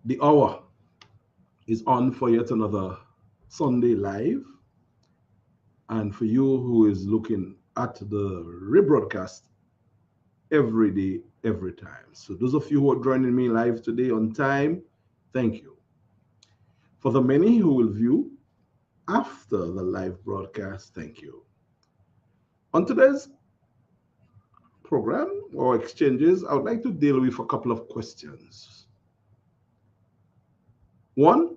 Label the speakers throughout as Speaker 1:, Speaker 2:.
Speaker 1: The hour is on for yet another Sunday live. And for you who is looking at the rebroadcast every day, every time. So, those of you who are joining me live today on time, thank you. For the many who will view after the live broadcast, thank you. On today's program or exchanges, I would like to deal with a couple of questions. One,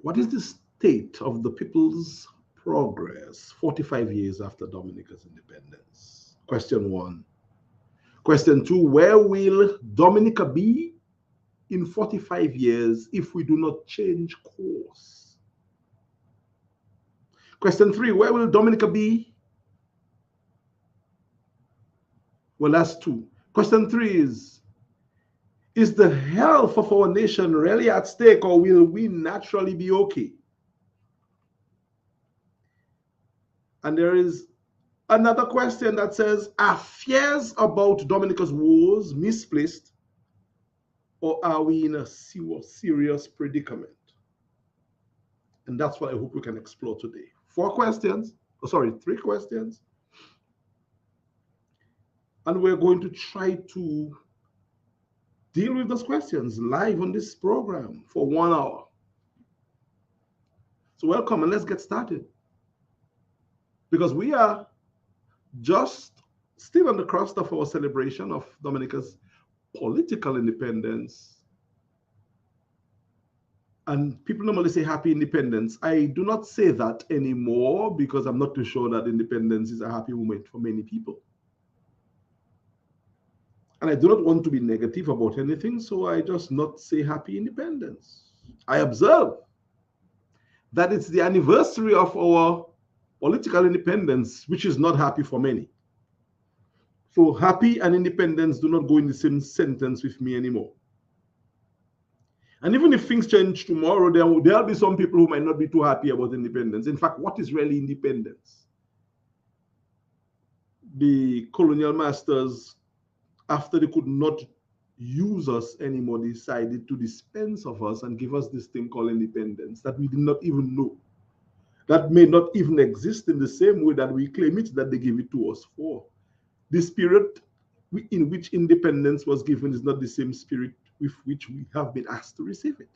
Speaker 1: what is the state of the people's progress 45 years after Dominica's independence? Question one. Question two, where will Dominica be in 45 years if we do not change course? Question three, where will Dominica be? Well, that's two. Question three is the health of our nation really at stake, or will we naturally be okay? And there is another question that says, are fears about Dominica's woes misplaced, or are we in a serious predicament? And that's what I hope we can explore today. Three questions. And we're going to try to deal with those questions live on this program for 1 hour. So welcome, and let's get started. Because we are just still on the crust of our celebration of Dominica's political independence. And people normally say happy independence. I do not say that anymore because I'm not too sure that independence is a happy moment for many people. And I do not want to be negative about anything, so I just not say happy independence. I observe that it's the anniversary of our political independence, which is not happy for many. So happy and independence do not go in the same sentence with me anymore. And even if things change tomorrow, there'll be some people who might not be too happy about independence. In fact, what is really independence? The colonial masters, after they could not use us anymore, decided to dispense of us and give us this thing called independence that we did not even know. That may not even exist in the same way that we claim it, that they give it to us for. The spirit in which independence was given is not the same spirit with which we have been asked to receive it.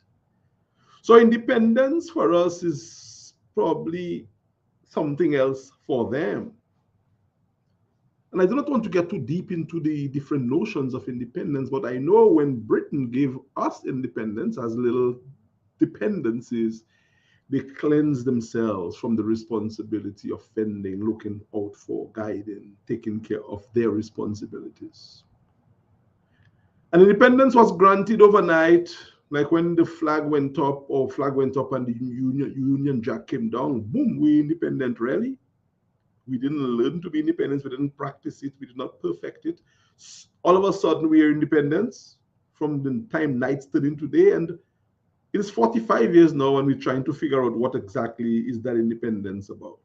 Speaker 1: So independence for us is probably something else for them. And I do not want to get too deep into the different notions of independence, but I know when Britain gave us independence as little dependencies, they cleansed themselves from the responsibility of fending, looking out for, guiding, taking care of their responsibilities. And independence was granted overnight, like when the flag went up and the Union Jack came down, boom, we're independent, really. We didn't learn to be independent, we didn't practice it, we did not perfect it. All of a sudden, we are independent from the time night stood in today, and it is 45 years now, and we're trying to figure out what exactly is that independence about.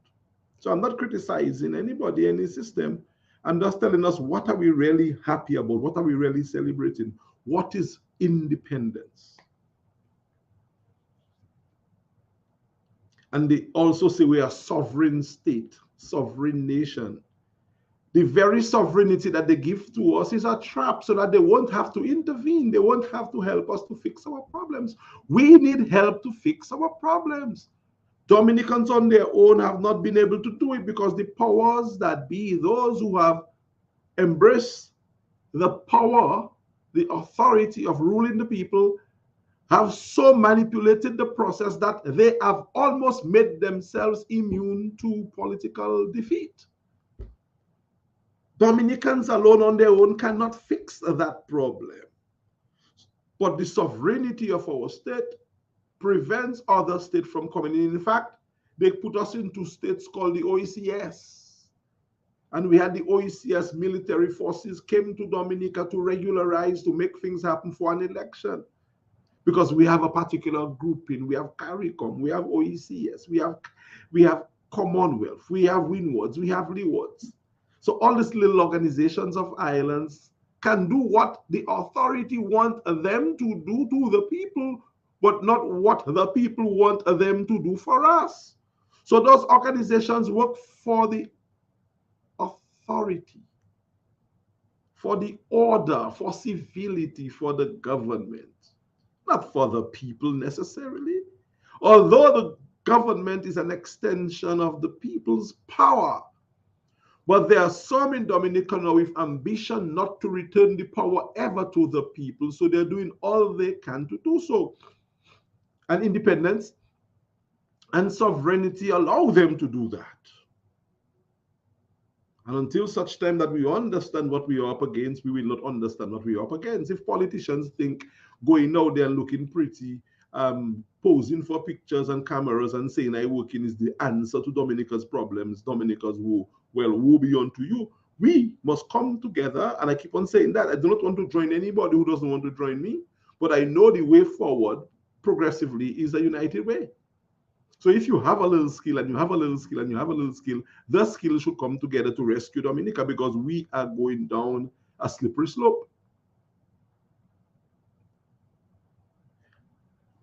Speaker 1: So I'm not criticizing anybody, any system. I'm just telling us, what are we really happy about? What are we really celebrating? What is independence? And they also say we are a sovereign state, sovereign nation. The very sovereignty that they give to us is a trap so that they won't have to intervene. They won't have to help us to fix our problems. We need help to fix our problems. Dominicans on their own have not been able to do it because the powers that be, those who have embraced the power, the authority of ruling the people, have so manipulated the process that they have almost made themselves immune to political defeat. Dominicans alone on their own cannot fix that problem. But the sovereignty of our state prevents other states from coming in. In fact, they put us into states called the OECS. And we had the OECS military forces came to Dominica to regularize, to make things happen for an election. Because we have a particular grouping, we have CARICOM, we have OECS, we have Commonwealth, we have Windwards, we have Leewards. So all these little organizations of islands can do what the authority want them to do to the people, but not what the people want them to do for us. So those organizations work for the authority, for the order, for civility, for the government, not for the people necessarily. Although the government is an extension of the people's power, but there are some in Dominica now with ambition not to return the power ever to the people, so they're doing all they can to do so. And independence and sovereignty allow them to do that. And until such time that we understand what we are up against, we will not understand what we are up against. If politicians think going out there and looking pretty, posing for pictures and cameras and saying I working is the answer to Dominica's problems, Dominica's woe, well, woe be unto you. We must come together, and I keep on saying that. I do not want to join anybody who doesn't want to join me, but I know the way forward progressively is a united way. So if you have a little skill and you have a little skill and you have a little skill, the skill should come together to rescue Dominica, because we are going down a slippery slope.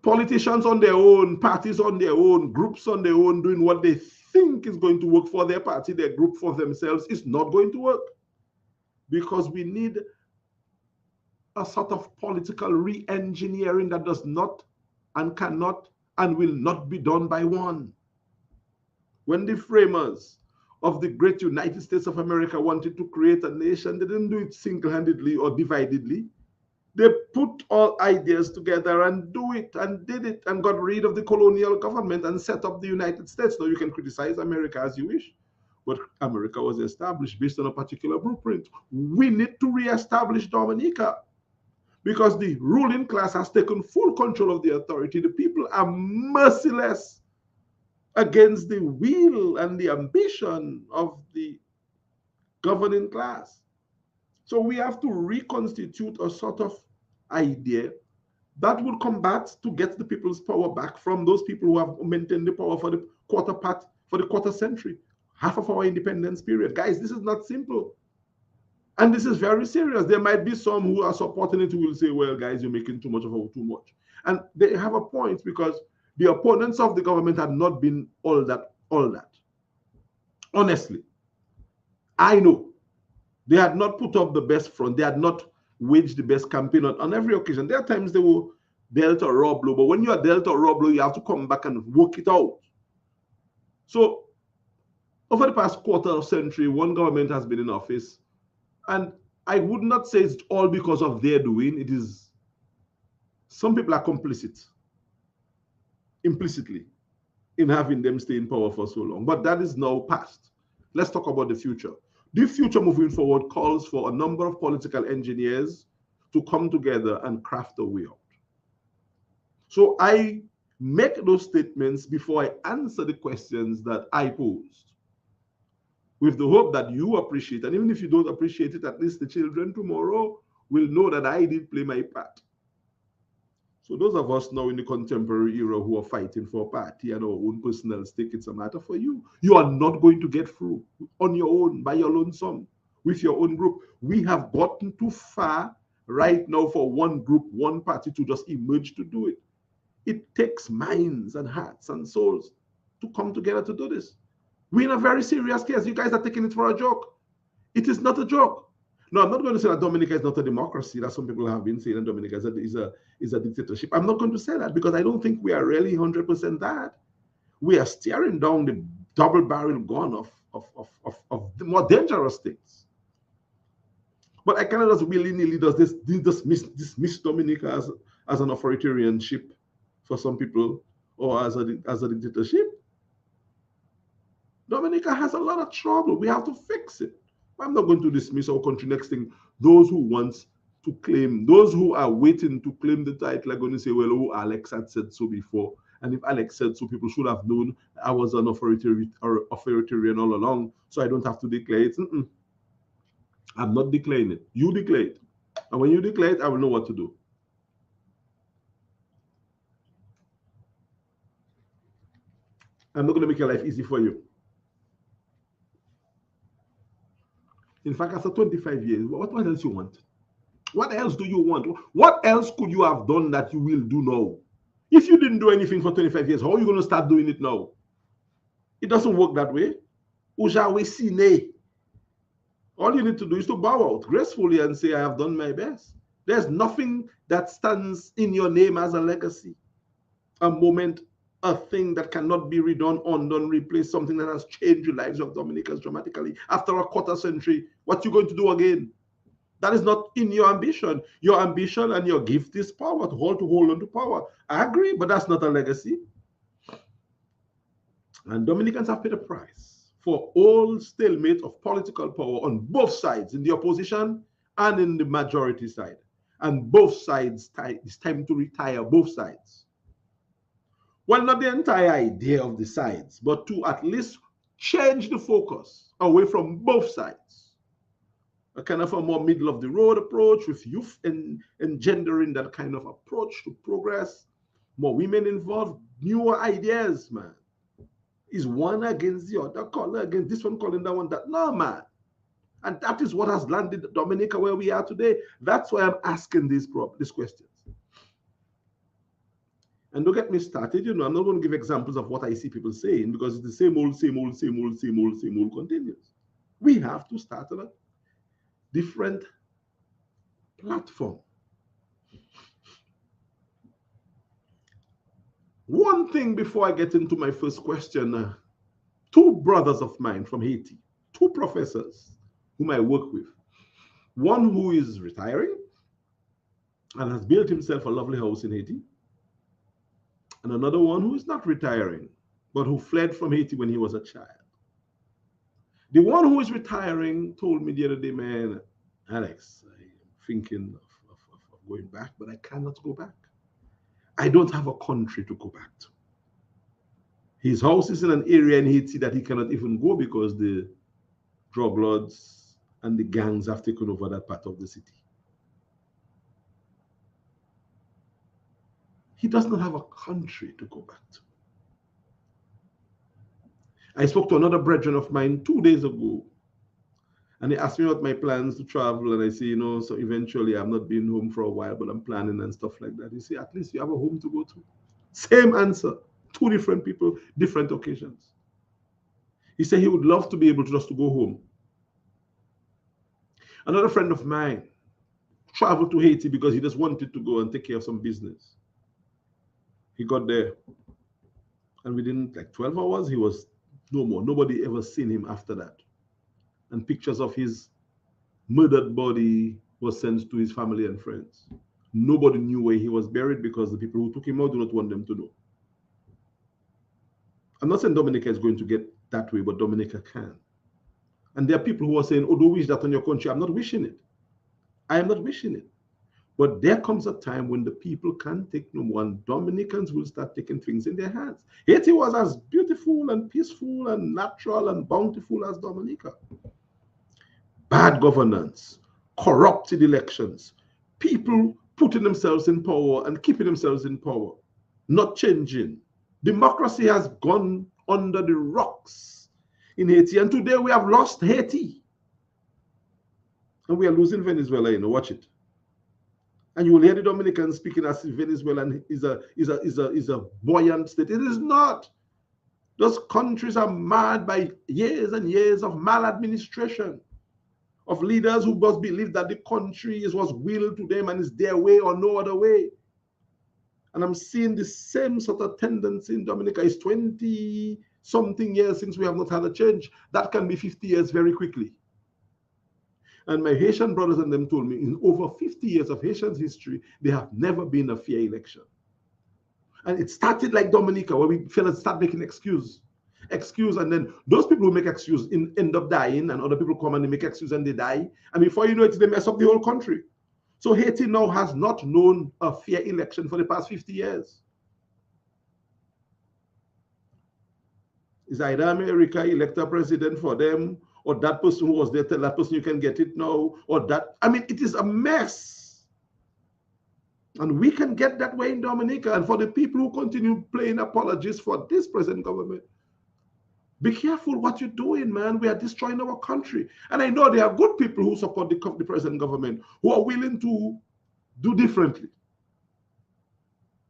Speaker 1: Politicians on their own, parties on their own, groups on their own, doing what they think is going to work for their party, their group, for themselves, is not going to work. Because we need a sort of political re-engineering that does not and cannot and will not be done by one. When the framers of the great United States of America wanted to create a nation, they didn't do it single-handedly or dividedly. They put all ideas together and do it and did it and got rid of the colonial government and set up the United States. Now you can criticize America as you wish, but America was established based on a particular blueprint. We need to reestablish Dominica, because the ruling class has taken full control of the authority. The people are merciless against the will and the ambition of the governing class. So we have to reconstitute a sort of idea that will combat to get the people's power back from those people who have maintained the power for the quarter century, half of our independence period. Guys, this is not simple. And this is very serious. There might be some who are supporting it who will say, well, guys, you're making too much of too much. And they have a point, because the opponents of the government had not been all that. Honestly, I know they had not put up the best front. They had not waged the best campaign on every occasion. There are times they were dealt a raw blow, but when you are dealt a raw blow, you have to come back and work it out. So over the past quarter of century, one government has been in office, and I would not say it's all because of their doing. It is, some people are complicit, implicitly, in having them stay in power for so long. But that is now past. Let's talk about the future. The future moving forward calls for a number of political engineers to come together and craft a way out. So I make those statements before I answer the questions that I posed, with the hope that you appreciate. And even if you don't appreciate it, at least the children tomorrow will know that I did play my part. So those of us now in the contemporary era who are fighting for a party and our own personal stake, it's a matter for you. You are not going to get through on your own, by your lonesome, with your own group. We have gotten too far right now for one group, one party to just emerge to do it. It takes minds and hearts and souls to come together to do this. We're in a very serious case. You guys are taking it for a joke. It is not a joke. No, I'm not going to say that Dominica is not a democracy, that some people have been saying that Dominica is a dictatorship. I'm not going to say that, because I don't think we are really 100% that. We are staring down the double-barrel gun of the more dangerous things. But I cannot just willy-nilly dismiss Dominica as an authoritarianship for some people, or as a dictatorship. Dominica has a lot of trouble. We have to fix it. I'm not going to dismiss our country. Next thing, those who want to claim, those who are waiting to claim the title are going to say, well, oh, Alex had said so before. And if Alex said so, people should have known I was an authoritarian all along, so I don't have to declare it. I'm not declaring it. You declare it. And when you declare it, I will know what to do. I'm not going to make your life easy for you. In fact, after 25 years, what else you want? What else do you want? What else could you have done that you will do now? If you didn't do anything for 25 years, how are you going to start doing it now? It doesn't work that way. Ujawe sine. All you need to do is to bow out gracefully and say, I have done my best. There's nothing that stands in your name as a legacy, a moment, a thing that cannot be redone, undone, replaced, something that has changed the lives of Dominicans dramatically. After a quarter century, what you going to do again? That is not in your ambition. Your ambition and your gift is power, to hold on to power. I agree, but that's not a legacy. And Dominicans have paid a price for all stalemate of political power on both sides, in the opposition and in the majority side. And both sides, it's time to retire both sides. Well, not the entire idea of the sides, but to at least change the focus away from both sides. A kind of a more middle of the road approach with youth and engendering that kind of approach to progress, more women involved, newer ideas, man. Is one against the other, color against this one, calling that one that. No, man. And that is what has landed Dominica where we are today. That's why I'm asking these questions. And don't get me started, I'm not going to give examples of what I see people saying because it's the same old continues. We have to start on a different platform. One thing before I get into my first question, two brothers of mine from Haiti, two professors whom I work with, one who is retiring and has built himself a lovely house in Haiti, and another one who is not retiring, but who fled from Haiti when he was a child. The one who is retiring told me the other day, man, Alex, I'm thinking of going back, but I cannot go back. I don't have a country to go back to. His house is in an area in Haiti that he cannot even go because the drug lords and the gangs have taken over that part of the city. He does not have a country to go back to. I spoke to another brethren of mine 2 days ago, and he asked me about my plans to travel, and I say, so eventually I'm not being home for a while, but I'm planning and stuff like that. He said, at least you have a home to go to. Same answer, two different people, different occasions. He said he would love to be able to just to go home. Another friend of mine traveled to Haiti because he just wanted to go and take care of some business. He got there, and within like 12 hours, he was no more. Nobody ever seen him after that. And pictures of his murdered body was sent to his family and friends. Nobody knew where he was buried because the people who took him out do not want them to know. I'm not saying Dominica is going to get that way, but Dominica can. And there are people who are saying, oh, don't wish that on your country. I'm not wishing it. I am not wishing it. But there comes a time when the people can't take no more, and Dominicans will start taking things in their hands. Haiti was as beautiful and peaceful and natural and bountiful as Dominica. Bad governance, corrupted elections, people putting themselves in power and keeping themselves in power, not changing. Democracy has gone under the rocks in Haiti, and today we have lost Haiti. And we are losing Venezuela, watch it. And you will hear the Dominicans speaking as if Venezuela is a buoyant state. It is not. Those countries are marred by years and years of maladministration, of leaders who must believe that the country is what's willed to them and is their way or no other way. And I'm seeing the same sort of tendency in Dominica. It's 20-something years since we have not had a change. That can be 50 years very quickly. And my Haitian brothers and them told me in over 50 years of Haitian's history, there have never been a fair election. And it started like Dominica, where we fellas start making excuse, and then those people who make excuse end up dying, and other people come and they make excuse and they die. And before you know it, they mess up the whole country. So Haiti now has not known a fair election for the past 50 years. Is either America elect a president for them, or that person who was there tell that person you can get it now, or that. I mean, it is a mess. And we can get that way in Dominica. And for the people who continue playing apologists for this present government, Be careful what you're doing, man. We are destroying our country. And I know there are good people who support the present government who are willing to do differently.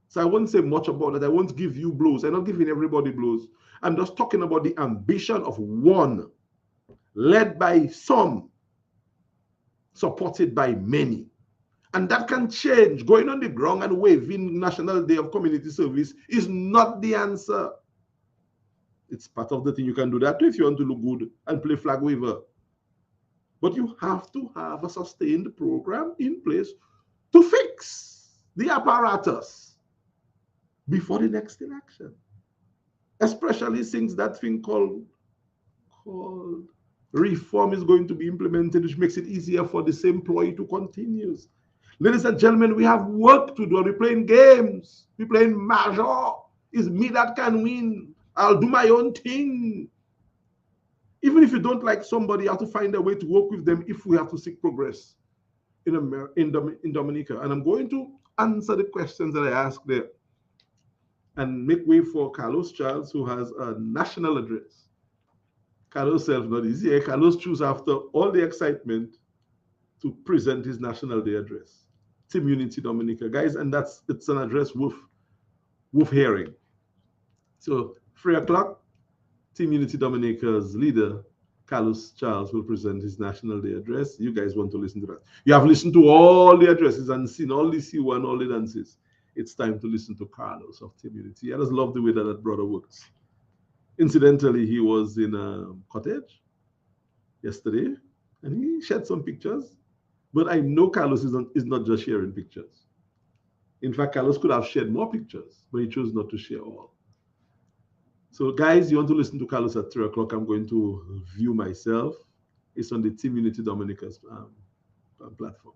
Speaker 1: So I won't say much about it. I won't give you blows. I'm not giving everybody blows. I'm just talking about the ambition of one, led by some, supported by many. And that can change. Going on the ground and waving National Day of Community Service is not the answer. It's part of the thing. You can do that if you want to look good and play flag waver. But you have to have a sustained program in place to fix the apparatus before the next election. Especially since that thing called reform is going to be implemented, which makes it easier for the same employee to continue. Ladies and gentlemen, we have work to do. We're playing games. We're playing major. It's me that can win. I'll do my own thing. Even if you don't like somebody, you have to find a way to work with them if we have to seek progress in Dominica. And I'm going to answer the questions that I asked there and make way for Carlos Charles, who has a national address. Carlos self not easy. Carlos choose after all the excitement to present his National Day address. Team Unity Dominica, guys, and it's an address worth hearing. So 3 o'clock, Team Unity Dominica's leader, Carlos Charles, will present his National Day address. You guys want to listen to that. You have listened to all the addresses and seen all the C1, all the dances. It's time to listen to Carlos of Team Unity. I just love the way that brother works. Incidentally, he was in a cottage yesterday and he shared some pictures. But I know Carlos is not just sharing pictures. In fact, Carlos could have shared more pictures, but he chose not to share all. So, guys, you want to listen to Carlos at 3 o'clock? I'm going to view myself. It's on the Team Unity Dominica's platform.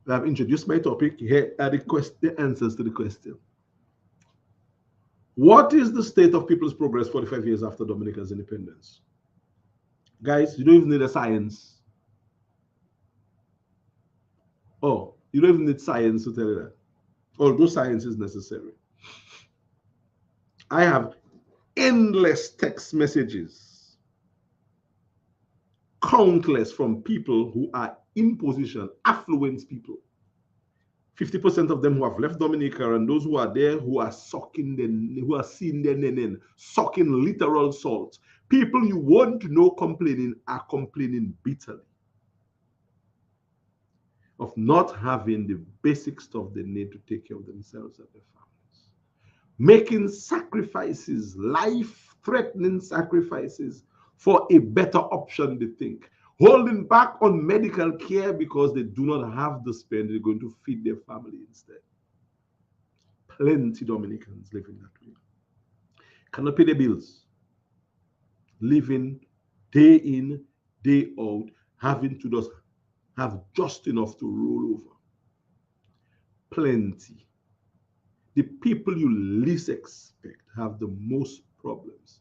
Speaker 1: I've introduced my topic. Here are the answers to the question. What is the state of people's progress 45 years after Dominica's independence? Guys, you don't even need a science. Oh, you don't even need science to tell you that. Although science is necessary. I have endless text messages, countless, from people who are in position, affluent people. 50% of them who have left Dominica, and those who are there who are sucking who are seeing their nenen, sucking literal salt. People you won't know complaining are complaining bitterly of not having the basic stuff they need to take care of themselves and their families. Making sacrifices, life-threatening sacrifices for a better option, they think. Holding back on medical care because they do not have the spend, they're going to feed their family instead. Plenty Dominicans living that way. Cannot pay their bills. Living day in, day out, having to just have just enough to roll over. Plenty. The people you least expect have the most problems.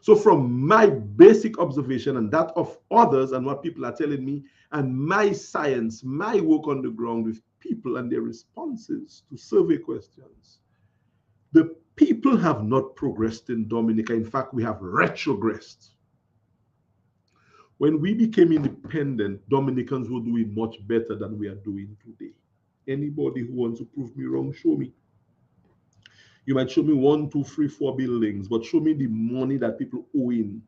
Speaker 1: So from my basic observation and that of others and what people are telling me and my science, my work on the ground with people and their responses to survey questions, the people have not progressed in Dominica. In fact, we have retrogressed. When we became independent, Dominicans were doing much better than we are doing today. Anybody who wants to prove me wrong, show me. You might show me 1, 2, 3, 4 buildings, but show me the money that people owe in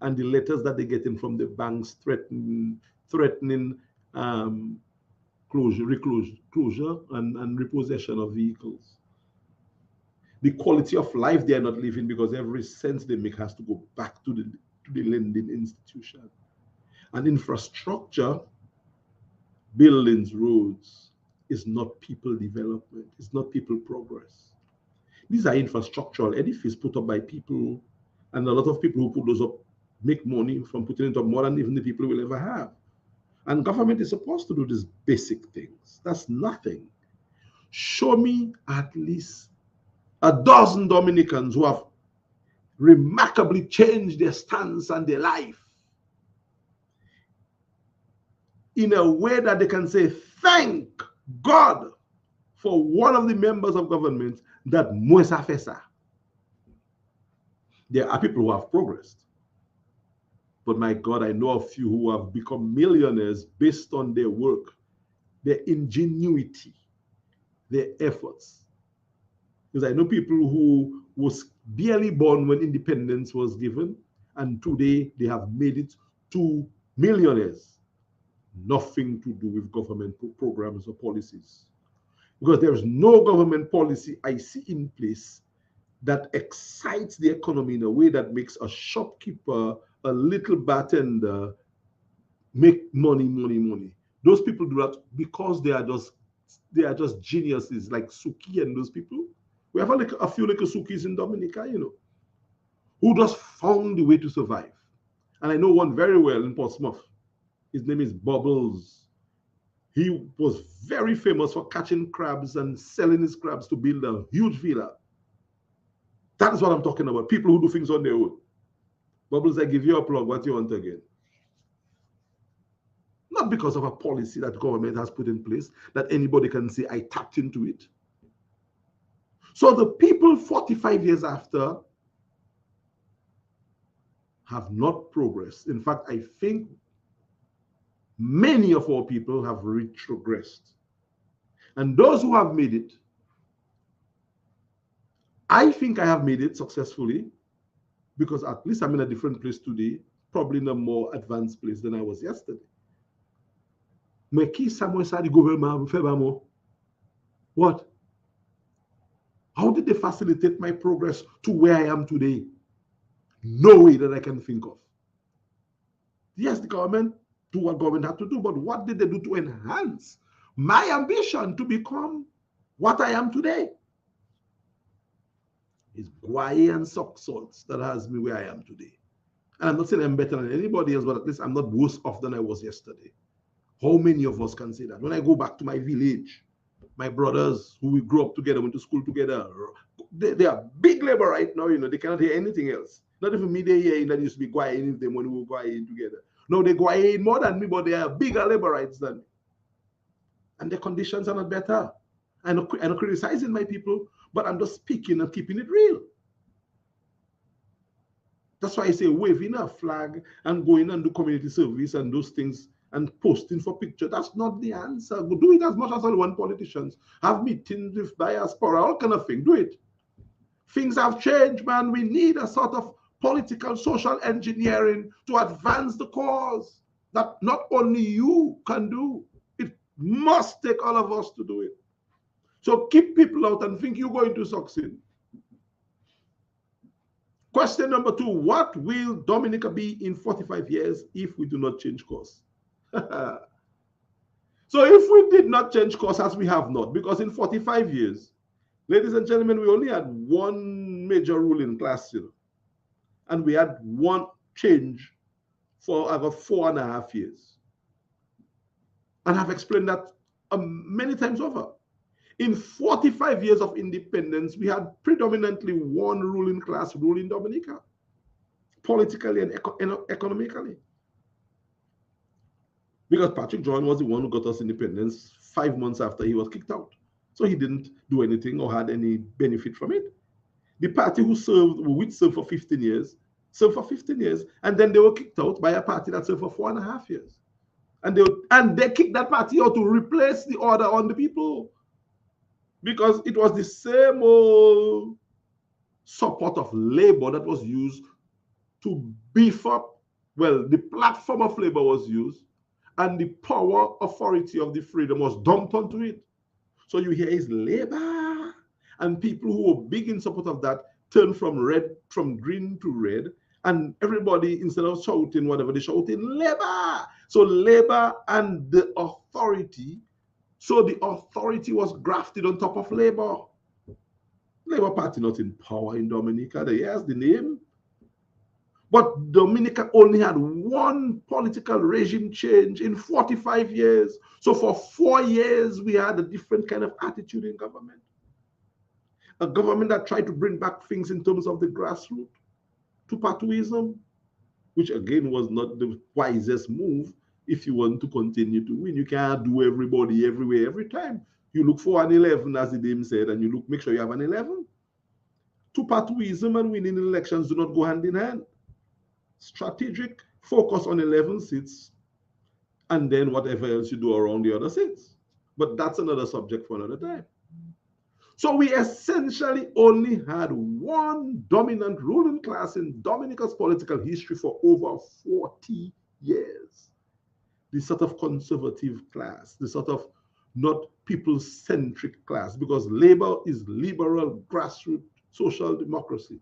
Speaker 1: and the letters that they're getting from the banks threatening closure and repossession of vehicles. The quality of life they are not living because every cent they make has to go back to the lending institution. And infrastructure, buildings, roads, is not people development. It's not people progress. These are infrastructural edifices put up by people, and a lot of people who put those up make money from putting it up more than even the people will ever have. And government is supposed to do these basic things. That's nothing. Show me at least a dozen Dominicans who have remarkably changed their stance and their life in a way that they can say, thank God for one of the members of government that most are fesa. There are people who have progressed. But my God, I know a few who have become millionaires based on their work, their ingenuity, their efforts. Because I know people who was barely born when independence was given, and today they have made it to millionaires. Nothing to do with government programs or policies. Because there is no government policy I see in place that excites the economy in a way that makes a shopkeeper, a little bartender make money, money, money. Those people do that because they are just geniuses like Suki and those people. We have a few little Sukis in Dominica, who just found the way to survive. And I know one very well in Portsmouth. His name is Bubbles. He was very famous for catching crabs and selling his crabs to build a huge villa. That is what I'm talking about. People who do things on their own. Bubbles, I give you a plug. What you want again? Not because of a policy that government has put in place that anybody can say, I tapped into it. So the people 45 years after have not progressed. In fact, I think many of our people have retrogressed. And those who have made it, I think I have made it successfully because at least I'm in a different place today, probably in a more advanced place than I was yesterday. What? How did they facilitate my progress to where I am today? No way that I can think of. Yes, the government do what government had to do, but what did they do to enhance my ambition to become what I am today? It's guay and sock salts that has me where I am today. And I'm not saying I'm better than anybody else, but at least I'm not worse off than I was yesterday. How many of us can say that? When I go back to my village, my brothers who we grew up together, went to school together, they are big labor right now, they cannot hear anything else. Not even me, they hear that used to be guaying them when we were guaying together. No, they guaying more than me, but they are bigger laborites than me. And their conditions are not better. I'm not criticizing my people, but I'm just speaking and keeping it real. That's why I say waving a flag and going and do community service and those things and posting for picture. That's not the answer. Do it as much as all one politicians. Have meetings with diaspora, all kind of thing. Do it. Things have changed, man. We need a sort of political social engineering to advance the cause that not only you can do. It must take all of us to do it. So keep people out and think you're going to succeed. Question number 2, what will Dominica be in 45 years if we do not change course? So if we did not change course, as we have not, because in 45 years, ladies and gentlemen, we only had one major ruling class, and we had one change for about 4.5 years. And I've explained that many times over. In 45 years of independence, we had predominantly one ruling class ruling Dominica, politically and economically. Because Patrick John was the one who got us independence 5 months after he was kicked out. So he didn't do anything or had any benefit from it. The party which served for 15 years, and then they were kicked out by a party that served for 4.5 years. And they kicked that party out to replace the order on the people. Because it was the same old support of labor that was used to beef up, well, the platform of labor was used, and the power authority of the freedom was dumped onto it. So you hear it's labor, and people who were big in support of that turned from green to red, and everybody, instead of shouting whatever, they shouting labor. So labor and the authority. So the authority was grafted on top of Labour. Labour Party not in power in Dominica. Yes, the name. But Dominica only had one political regime change in 45 years. So for 4 years, we had a different kind of attitude in government. A government that tried to bring back things in terms of the grassroots to patriotism, which again was not the wisest move. If you want to continue to win, you can't do everybody everywhere every time. You look for an 11, as the dame said, and you make sure you have an 11. Two-partyism and winning elections do not go hand in hand. Strategic focus on 11 seats, and then whatever else you do around the other seats. But that's another subject for another time. So we essentially only had one dominant ruling class in Dominica's political history for over 40 years. The sort of conservative class, the sort of not people-centric class, because Labour is liberal, grassroots, social democracy.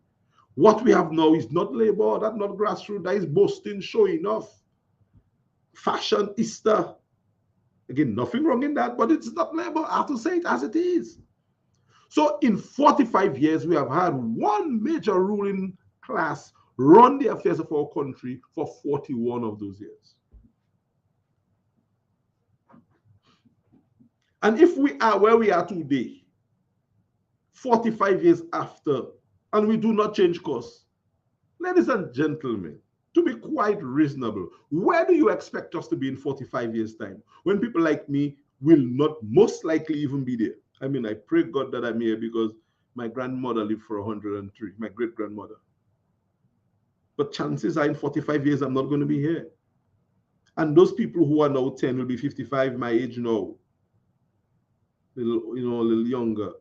Speaker 1: What we have now is not Labour, that's not grassroots, that is boasting, showing off, fashionista. Again, nothing wrong in that, but it's not Labour. I have to say it as it is. So in 45 years, we have had one major ruling class run the affairs of our country for 41 of those years. And if we are where we are today, 45 years after, and we do not change course, ladies and gentlemen, to be quite reasonable, where do you expect us to be in 45 years' time when people like me will not most likely even be there? I mean, I pray God that I'm here because my grandmother lived for 103, my great-grandmother. But chances are in 45 years, I'm not going to be here. And those people who are now 10 will be 55, my age now. A little younger.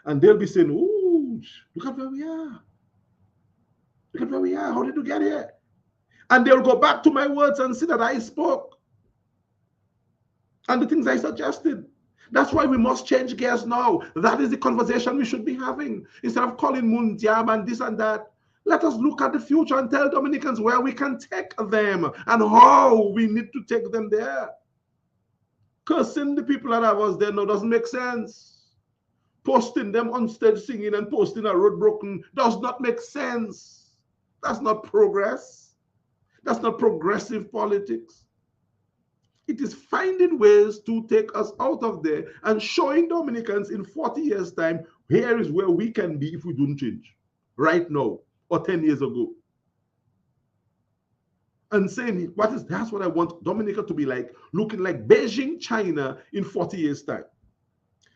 Speaker 1: And they'll be saying, ooh, look at where we are. Look at where we are. How did you get here? And they'll go back to my words and see that I spoke. And the things I suggested. That's why we must change gears now. That is the conversation we should be having. Instead of calling Mundiam and this and that, let us look at the future and tell Dominicans where we can take them and how we need to take them there. Cursing the people that have us there now doesn't make sense. Posting them on stage singing and posting a road broken does not make sense. That's not progress. That's not progressive politics. It is finding ways to take us out of there and showing Dominicans in 40 years' time, here is where we can be if we don't change right now or 10 years ago. And saying, that's what I want Dominica to be like, looking like Beijing, China in 40 years' time.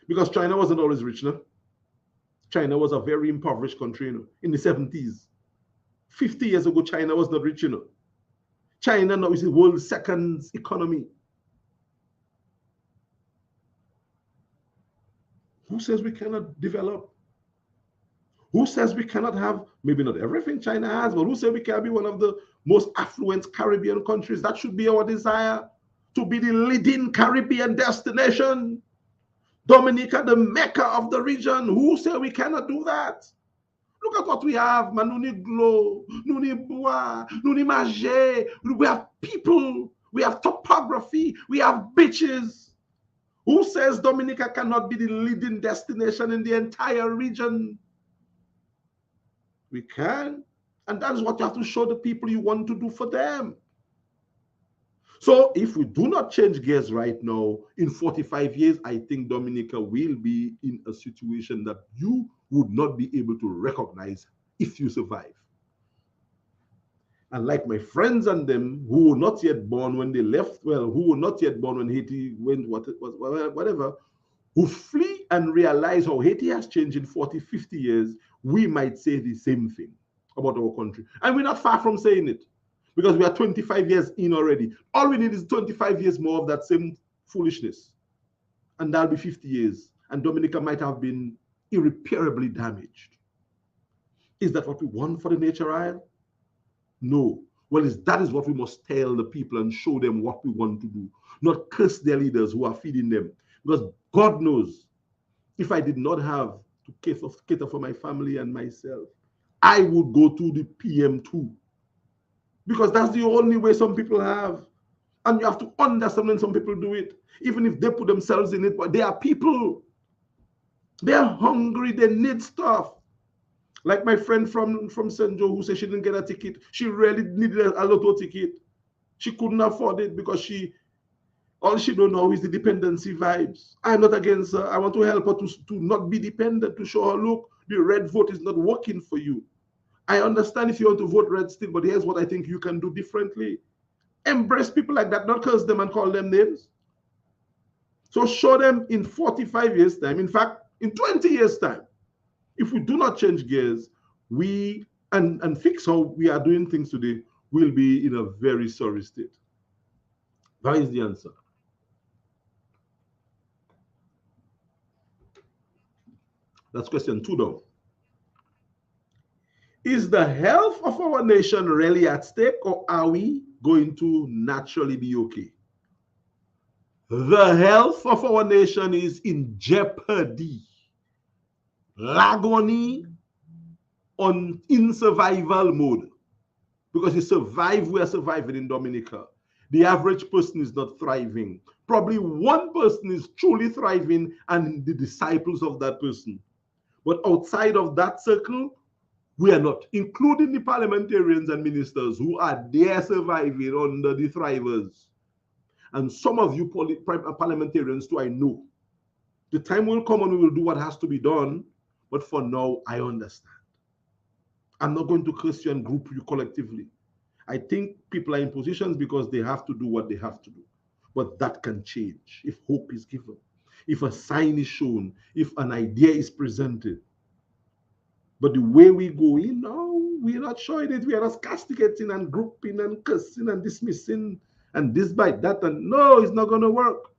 Speaker 1: Because China wasn't always rich, no? China was a very impoverished country, in the 70s. 50 years ago, China was not rich, China now is the world's second economy. Who says we cannot develop? Who says we cannot have, maybe not everything China has, but who says we can be one of the most affluent Caribbean countries? That should be our desire, to be the leading Caribbean destination. Dominica, the Mecca of the region. Who says we cannot do that? Look at what we have, Manuni Glo, Nuni Bois, Nuni Maje. We have people, we have topography, we have beaches. Who says Dominica cannot be the leading destination in the entire region? We can. And that is what you have to show the people you want to do for them. So if we do not change gears right now, in 45 years, I think Dominica will be in a situation that you would not be able to recognize if you survive. And like my friends and them who were not yet born when they left, well, who were not yet born when Haiti went, whatever, who flee and realize how Haiti has changed in 40, 50 years, we might say the same thing about our country. And we're not far from saying it because we are 25 years in already. All we need is 25 years more of that same foolishness. And that'll be 50 years. And Dominica might have been irreparably damaged. Is that what we want for the nature isle? No. Well, that is what we must tell the people and show them what we want to do, not curse their leaders who are feeding them. Because God knows, if I did not have to cater for my family and myself, I would go to the PM too. Because that's the only way some people have. And you have to understand when some people do it, even if they put themselves in it, but they are people. They are hungry, they need stuff. Like my friend from St. Joe who said she didn't get a ticket. She really needed a lotto ticket. She couldn't afford it because all she don't know is the dependency vibes. I'm not against her. I want to help her to not be dependent, to show her, look, the red vote is not working for you. I understand if you want to vote red still, but here's what I think you can do differently. Embrace people like that, not curse them and call them names. So show them in 45 years' time, in fact, in 20 years' time, if we do not change gears, we and fix how we are doing things today, we'll be in a very sorry state. That is the answer. That's question 2 though. Is the health of our nation really at stake, or are we going to naturally be okay? The health of our nation is in jeopardy. Lagoni in survival mode. Because you survive, we are surviving in Dominica. The average person is not thriving. Probably one person is truly thriving and the disciples of that person. But outside of that circle, we are not, including the parliamentarians and ministers who are there surviving under the thrivers. And some of you parliamentarians too, I know. The time will come and we will do what has to be done. But for now, I understand. I'm not going to curse you and group you collectively. I think people are in positions because they have to do what they have to do. But that can change if hope is given, if a sign is shown, if an idea is presented. But the way we go in now, we're not showing it. We are just castigating and grouping and cursing and dismissing and this by that. And no, it's not going to work.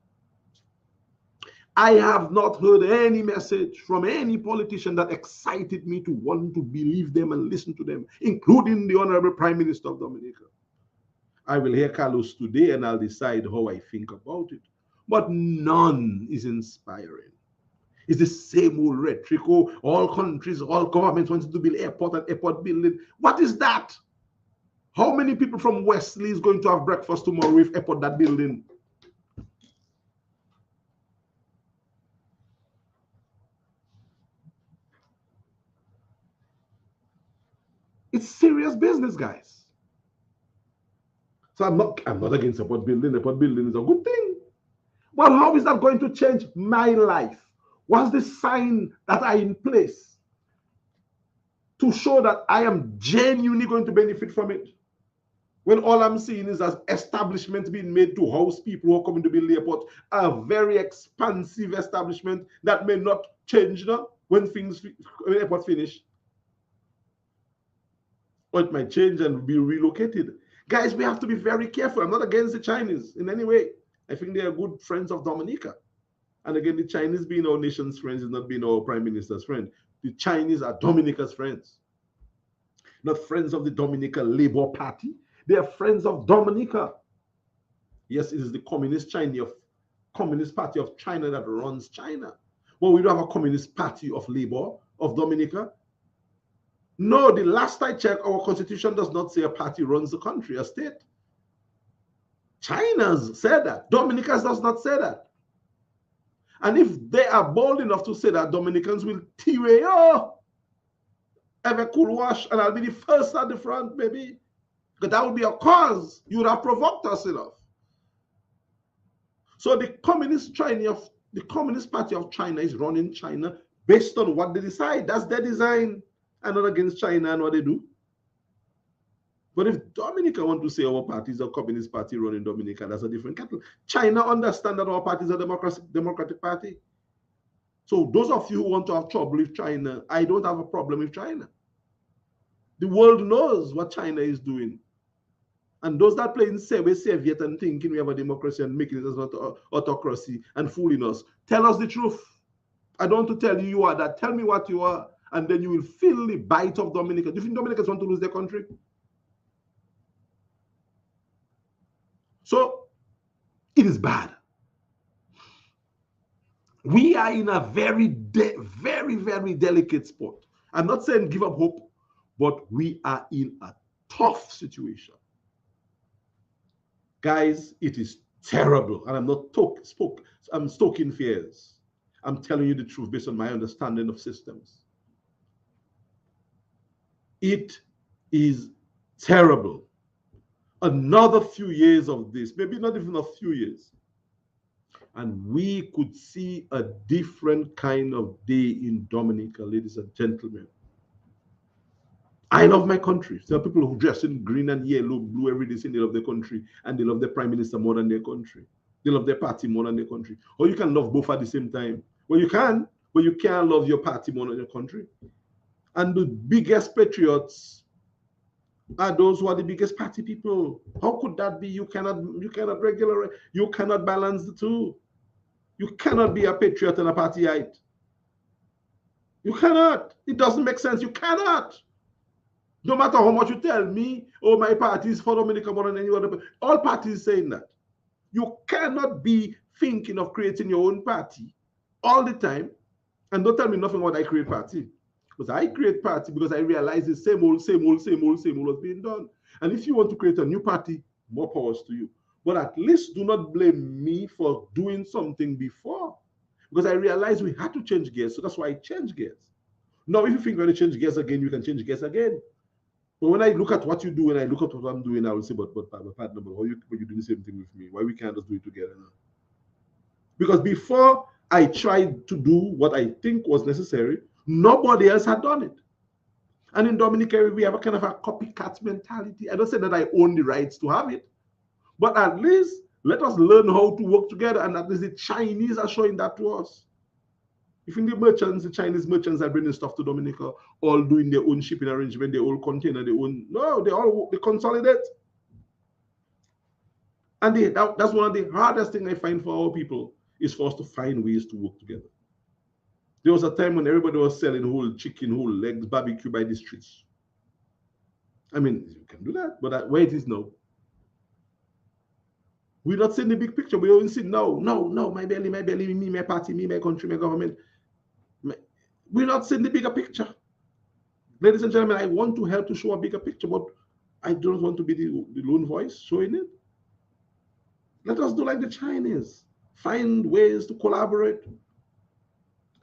Speaker 1: I have not heard any message from any politician that excited me to want to believe them and listen to them, including the Honorable Prime Minister of Dominica. I will hear Carlos today and I'll decide how I think about it. But none is inspiring. It's the same old rhetoric. Oh, all countries, all governments want to build airport and airport building. What is that? How many people from Wesley is going to have breakfast tomorrow if airport that building? It's serious business, guys. So I'm not against airport building. Airport building is a good thing. Well, how is that going to change my life? What's the sign that are in place to show that I am genuinely going to benefit from it? When all I'm seeing is as establishment being made to house people who are coming to build the airport, a very expansive establishment that may not change now when the airport finish. Or it might change and be relocated. Guys, we have to be very careful. I'm not against the Chinese in any way. I think they are good friends of Dominica. And again, the Chinese being our nation's friends is not being our prime minister's friend. The Chinese are Dominica's friends, not friends of the Dominica Labour Party. They are friends of Dominica. Yes, it is the Communist Party of China that runs China. But we don't have a Communist Party of Labour of Dominica. No, the last I checked, our constitution does not say a party runs the country, a state. China's said that. Dominica's does not say that. And if they are bold enough to say that, Dominicans will tear, have a cool wash, and I'll be the first at the front, baby. Because that would be a cause. You would have provoked us enough. So the Communist Party of China is running China based on what they decide. That's their design. And not against China and what they do. But if Dominica want to say our party is a Communist Party running Dominica, that's a different kettle. China understand that our party is a democratic party. So those of you who want to have trouble with China, I don't have a problem with China. The world knows what China is doing. And those that play in Soviet and thinking we have a democracy and making it as an autocracy and fooling us, tell us the truth. I don't want to tell you are that. Tell me what you are. And then you will feel the bite of Dominica. Do you think Dominicans want to lose their country? So it is bad. We are in a very, very delicate spot. I'm not saying give up hope, but we are in a tough situation. Guys, it is terrible. And I'm not I'm stoking fears. I'm telling you the truth based on my understanding of systems. It is terrible. Another few years of this, maybe not even a few years, and we could see a different kind of day in Dominica, ladies and gentlemen. I love my country. There are people who dress in green and yellow, blue every day saying they love their country and they love their prime minister more than their country. They love their party more than their country. Or you can love both at the same time. Well, you can, but you can't love your party more than your country. And the biggest patriots are those who are the biggest party people. How could that be? You cannot balance the two. You cannot be a patriot and a partyite. You cannot. It doesn't make sense. You cannot. No matter how much you tell me, oh, my party is for Dominica more than any other, all parties saying that. You cannot be thinking of creating your own party all the time. And don't tell me nothing about I create party. Because I create party because I realize the same old was being done. And if you want to create a new party, more powers to you. But at least do not blame me for doing something before. Because I realized we had to change gears. So that's why I changed gears. Now, if you think you're going to change gears again, you can change gears again. But when I look at what you do and I look at what I'm doing, I will say, but partner, but you do the same thing with me? Why we can't just do it together now? Because before I tried to do what I think was necessary, nobody else had done it. And in Dominica, we have a kind of a copycat mentality. I don't say that I own the rights to have it, but at least let us learn how to work together. And at least the Chinese are showing that to us. You think the Chinese merchants are bringing stuff to Dominica, all doing their own shipping arrangement, their own container, no, they consolidate. And that's one of the hardest things I find for our people, is for us to find ways to work together. There was a time when everybody was selling whole chicken, whole legs, barbecue by the streets. I mean, you can do that, but where it is now, we're not seeing the big picture. We only see no, my belly, me, my party, me, my country, my government. We're not seeing the bigger picture. Ladies and gentlemen, I want to help to show a bigger picture, but I don't want to be the lone voice showing it. Let us do like the Chinese. Find ways to collaborate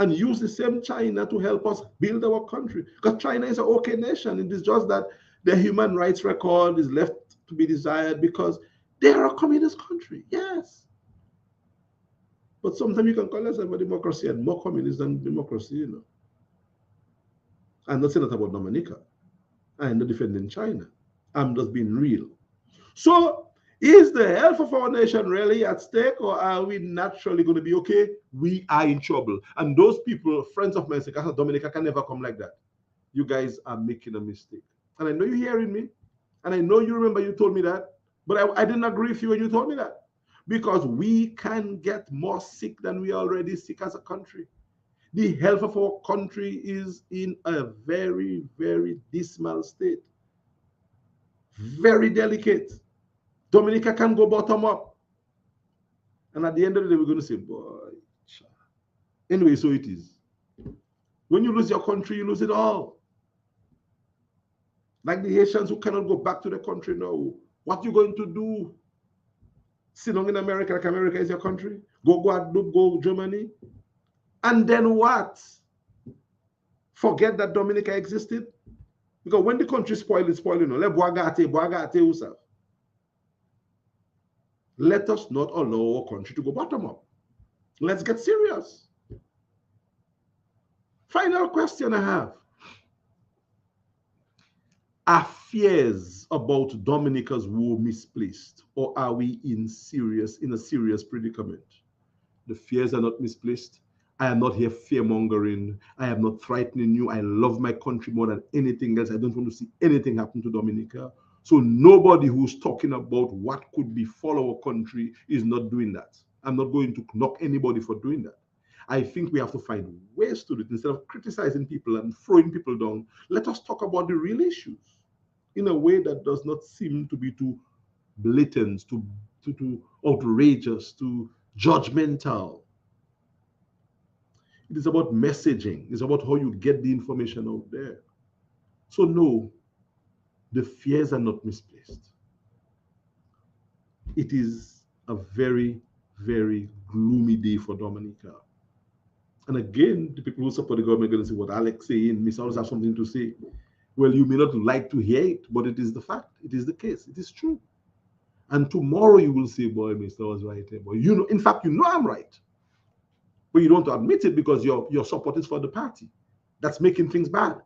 Speaker 1: and use the same China to help us build our country. Because China is an okay nation. It is just that their human rights record is left to be desired because they are a communist country. Yes. But sometimes you can call yourself a democracy and more communist than democracy, you know. I'm not saying that about Dominica. I'm not defending China. I'm just being real. So, is the health of our nation really at stake, or are we naturally going to be okay? We are in trouble. And those people, friends of mine, say, Dominica can never come like that. You guys are making a mistake. And I know you're hearing me. And I know you remember you told me that. But I didn't agree with you when you told me that. Because we can get more sick than we are already sick as a country. The health of our country is in a very, very dismal state. Very delicate. Dominica can go bottom up. And at the end of the day, we're going to say, boy. Anyway, so it is. When you lose your country, you lose it all. Like the Haitians who cannot go back to their country now. What you going to do? Sit down in America like America is your country? Go Guadeloupe, go Germany? And then what? Forget that Dominica existed? Because when the country spoiled, it's spoiling. Let us not allow our country to go bottom up. Let's get serious. Final question I have. Are fears about Dominica's war misplaced, or are we in a serious predicament? The fears are not misplaced. I am not here fear-mongering. I am not threatening you. I love my country more than anything else. I don't want to see anything happen to Dominica. So nobody who's talking about what could befall our country is not doing that. I'm not going to knock anybody for doing that. I think we have to find ways to do it. Instead of criticizing people and throwing people down, let us talk about the real issues in a way that does not seem to be too blatant, too outrageous, too judgmental. It is about messaging. It's about how you get the information out there. So no, the fears are not misplaced. It is a very, very gloomy day for Dominica. And again, the people who support the government are going to say, what Alex saying, Miss always have something to say. Well, you may not like to hear it, but it is the fact. It is the case. It is true. And tomorrow you will say, boy, Mr. was right. Boy, you know, in fact, you know I'm right. But you don't admit it because your support is for the party. That's making things bad.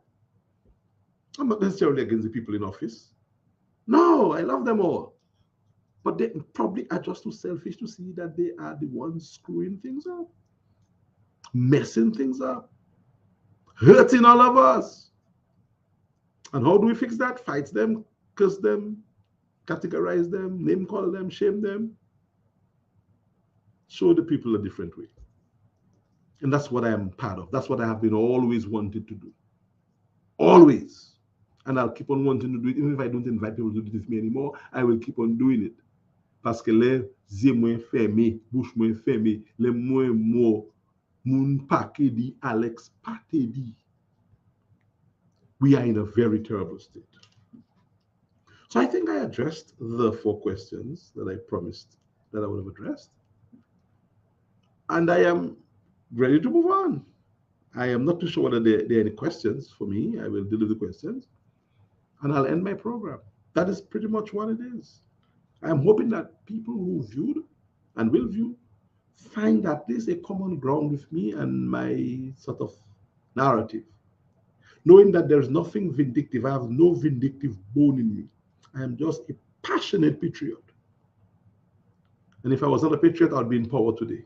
Speaker 1: I'm not necessarily against the people in office. No, I love them all. But they probably are just too selfish to see that they are the ones screwing things up, messing things up, hurting all of us. And how do we fix that? Fight them, curse them, categorize them, name call them, shame them, show the people a different way. And that's what I am part of. That's what I have been always wanted to do. Always. And I'll keep on wanting to do it. Even if I don't invite people to do it with me anymore, I will keep on doing it. Parce que les yeux moins fermés, bouche moins fermée, les moins mots, moun pa ke di, Alex pa te di. We are in a very terrible state. So I think I addressed the 4 questions that I promised that I would have addressed. And I am ready to move on. I am not too sure whether there are any questions for me. I will deal with the questions and I'll end my program. That is pretty much what it is. I'm hoping that people who viewed and will view find that there's a common ground with me and my sort of narrative. Knowing that there's nothing vindictive, I have no vindictive bone in me. I am just a passionate patriot. And if I was not a patriot, I'd be in power today.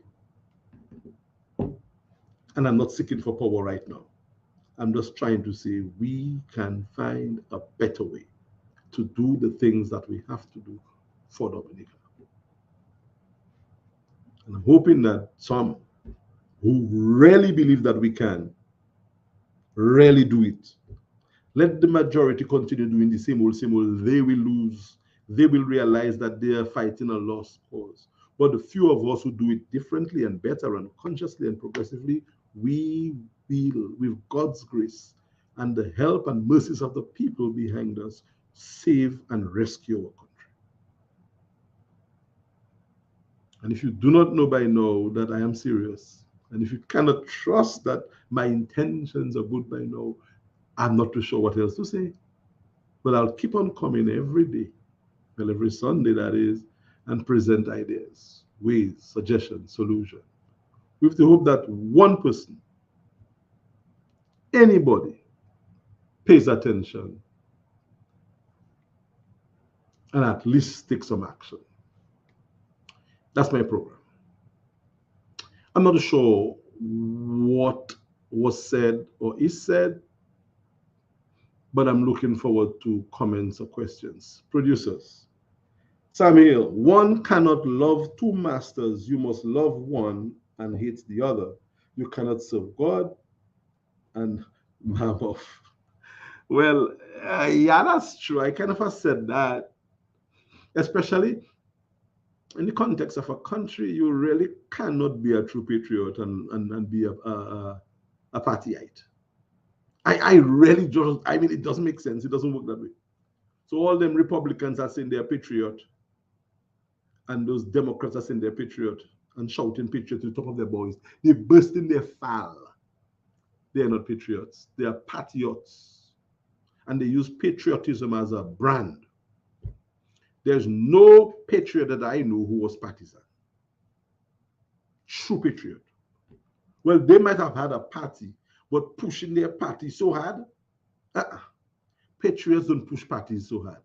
Speaker 1: And I'm not seeking for power right now. I'm just trying to say we can find a better way to do the things that we have to do for Dominica. And I'm hoping that some who really believe that we can really do it. Let the majority continue doing the same old, they will lose. They will realize that they are fighting a lost cause. But the few of us who do it differently and better and consciously and progressively, we will, with God's grace and the help and mercies of the people behind us, save and rescue our country. And if you do not know by now that I am serious, and if you cannot trust that my intentions are good by now, I'm not too sure what else to say. But I'll keep on coming every day, well, every Sunday that is, and present ideas, ways, suggestions, solutions, with the hope that one person, anybody, pays attention and at least take some action. That's my program. I'm not sure what was said or is said, but I'm looking forward to comments or questions. Producers. Samuel, one cannot love 2 masters. You must love one and hate the other. You cannot serve God and Mammoth. Well, yeah, that's true. I kind of have said that, especially in the context of a country. You really cannot be a true patriot and be a partyite. I really just, I mean, it doesn't make sense. It doesn't work that way. So all them Republicans are saying they're patriot, and those Democrats are saying they're patriot and shouting patriot to the top of their voice. They're bursting their fall. They're not patriots. They are patriots. And they use patriotism as a brand. There's no patriot that I know who was partisan. True patriot. Well, they might have had a party, but pushing their party so hard, patriots don't push parties so hard.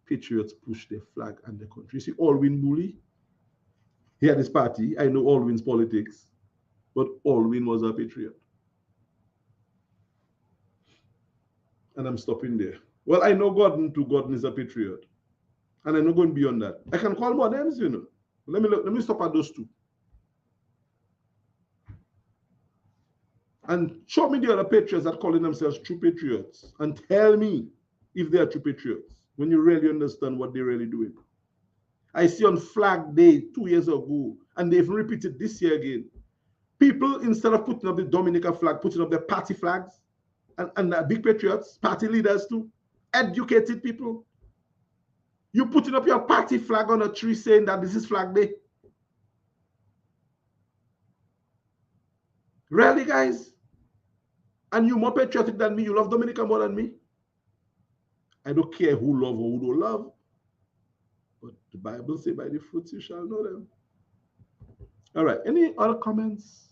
Speaker 1: Patriots push their flag and their country. You see, Alwyn Bully, he had his party. I know Alwyn's politics, but Alwyn was a patriot. And I'm stopping there. Well, I know Gordon too. Gordon is a patriot. And I'm not going beyond that. I can call more names, you know. Let me stop at those 2. And show me the other patriots that calling themselves true patriots and tell me if they are true patriots when you really understand what they're really doing. I see on Flag Day 2 years ago, and they've repeated this year again. People, instead of putting up the Dominica flag, putting up their party flags, and big patriots, party leaders too, educated people. You putting up your party flag on a tree saying that this is Flag Day. Really, guys? And you more patriotic than me? You love Dominica more than me? I don't care who love or who don't love. But the Bible says, by the fruits you shall know them. All right. Any other comments?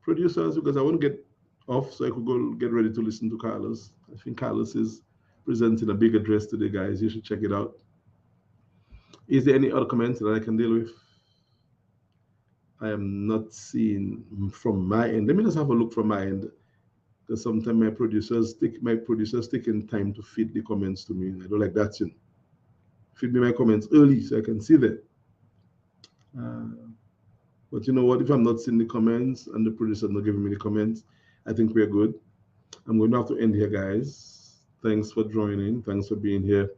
Speaker 1: Producers, because I want to get off so I could go get ready to listen to Carlos. I think Carlos is presenting a big address today, guys. You should check it out. Is there any other comments that I can deal with? I am not seeing from my end. Let me just have a look from my end, because sometimes my producers taking time to feed the comments to me. I don't like that. Feed me my comments early so I can see them. But you know what? If I'm not seeing the comments and the producer not giving me the comments, I think we're good. I'm going to have to end here, guys. Thanks for joining. Thanks for being here.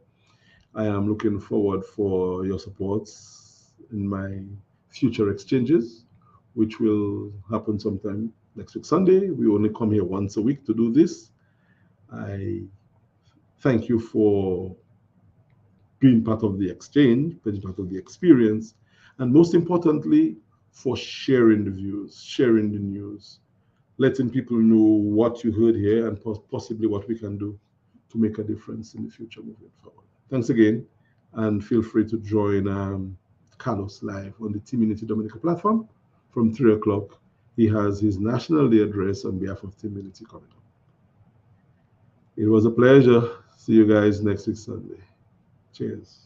Speaker 1: I am looking forward for your supports in my future exchanges, which will happen sometime next week Sunday. We only come here once a week to do this. I thank you for being part of the exchange, being part of the experience, and most importantly, for sharing the views, sharing the news, letting people know what you heard here and possibly what we can do to make a difference in the future moving forward. Thanks again, and feel free to join Carlos live on the Team Unity Dominica platform from 3 o'clock. He has his National Day address on behalf of Team Unity coming up. It was a pleasure. See you guys next week Sunday. Cheers.